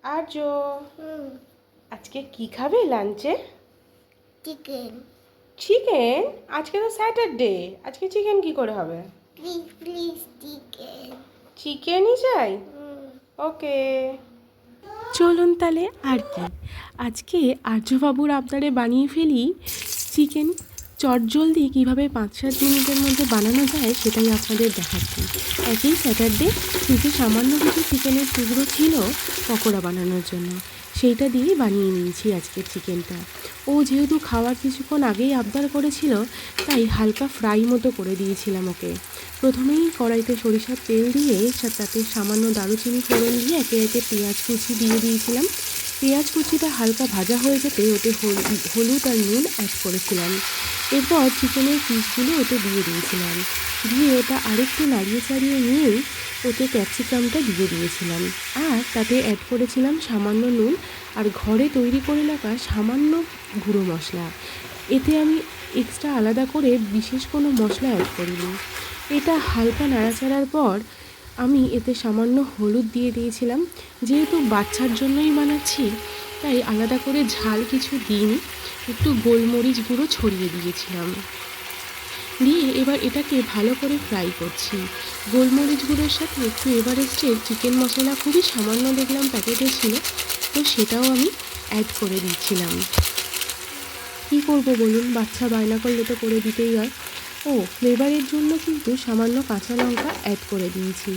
আর্য, আজকে কি খাবে লাঞ্চে? চিকেন। চিকেন? আজকে তো স্যাটারডে, আজকে চিকেন কি করে হবে? Please please chicken. চিকেনই চাই। ওকে, চলুন তাহলে আর কি, আজকে আর্যবাবুর আবদারে বানিয়ে ফেলি চিকেন। চটজলদি কীভাবে 5-7 মিনিটের মধ্যে বানানো যায় সেটাই আপনাদের দেখাচ্ছি। একই স্যাটারডে ফ্রিজে সামান্য কিছু চিকেনের টুকরো ছিল পকোড়া বানানোর জন্য, সেইটা দিয়েই বানিয়ে নিয়েছি আজকের চিকেনটা। ও যেহেতু খাওয়ার কিছুক্ষণ আগেই আবদার করেছিল, তাই হালকা ফ্রাই মতো করে দিয়েছিলাম ওকে। প্রথমেই কড়াইতে সরিষার তেল দিয়ে তাতে সামান্য দারুচিনি ফোড়ন দিয়ে একে একে পেঁয়াজ কুচি দিয়ে দিয়েছিলাম। পেঁয়াজ কুচিটা হালকা ভাজা হয়ে যেতে ওতে হলুদ আর নুন অ্যাড করেছিলাম। এরপর চিকেনের পিসগুলো ওতে দিয়ে দিয়েছিলাম, দিয়ে ওটা আরেকটু নাড়িয়ে চাড়িয়ে নিয়েই ওতে ক্যাপসিকামটা দিয়ে দিয়েছিলাম। আর তাতে অ্যাড করেছিলাম সামান্য নুন আর ঘরে তৈরি করে রাখা সামান্য গুঁড়ো মশলা। এতে আমি এক্সট্রা আলাদা করে বিশেষ কোনো মশলা অ্যাড করিনি। এটা হালকা নাড়াচাড়ার পর আমি এতে সামান্য হলুদ দিয়ে দিয়েছিলাম। যেহেতু বাচ্চার জন্যই বানাচ্ছি, তাই আলাদা করে ঝাল কিছু দিইনি, একটু গোলমরিচ গুঁড়ো ছড়িয়ে দিয়েছিলাম। দিয়ে এবার এটাকে ভালো করে ফ্রাই করছি। গোলমরিচ গুঁড়োর সাথে একটু এভারেস্টের চিকেন মশলা খুবই সামান্য দেখলাম প্যাকেটে ছিল, তো সেটাও আমি অ্যাড করে দিচ্ছিলাম। কী করবো বলুন, বাচ্চা বায়না করলে তো করে দিতেই হয়। ও ফ্লেভারের জন্য কিন্তু সামান্য কাঁচা লঙ্কা অ্যাড করে দিয়েছি।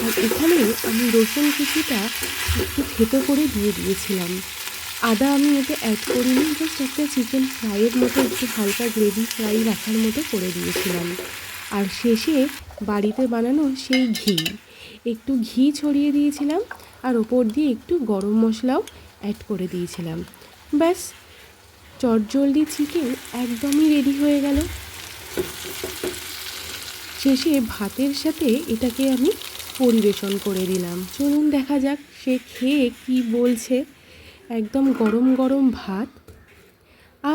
আর এখানে আমি রসুন কুচিটা একটু থেতো করে দিয়ে দিয়েছিলাম। আদা আমি এতে অ্যাড করিনি, জাস্ট একটা চিকেন ফ্রাইয়ের মতো একটু হালকা গ্রেভি ফ্রাই রাখার মতো করে দিয়েছিলাম। আর শেষে বাড়িতে বানানো সেই একটু ঘি ছড়িয়ে দিয়েছিলাম, আর ওপর দিয়ে একটু গরম মশলাও অ্যাড করে দিয়েছিলাম। ব্যাস, চটজলদি চিকেন একদমই রেডি হয়ে গেল। শেষে ভাতের সাথে এটাকে আমি পরিবেশন করে দিলাম। চলুন দেখা যাক সে খেয়ে কি বলছে। একদম গরম গরম ভাত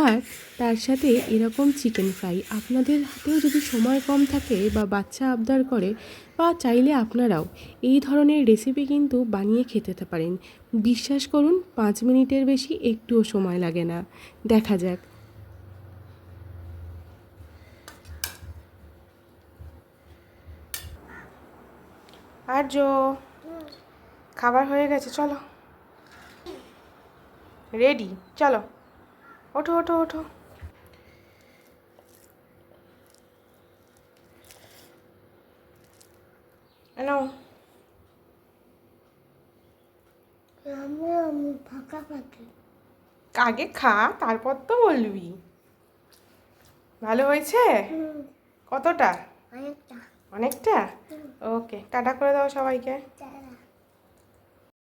আর তার সাথে এরকম চিকেন ফ্রাই। আপনাদের হাতেও যদি সময় কম থাকে বা বাচ্চা আবদার করে, বা চাইলে আপনারাও এই ধরনের রেসিপি কিন্তু বানিয়ে খেতে পারেন। বিশ্বাস করুন, 5 মিনিটের বেশি একটুও সময় লাগে না। দেখা যাক। আর্য, খাবার হয়ে গেছে, চলো রেডি, চলো ওঠো ওঠো ওঠো। নাও, আমি ফাঁকা পাখি। আগে খা, তারপর তো বলবি। ভালো হয়েছে? কতটা? অনেকটা। অনেকটা? ওকে, টাটা করে দাও সবাইকে।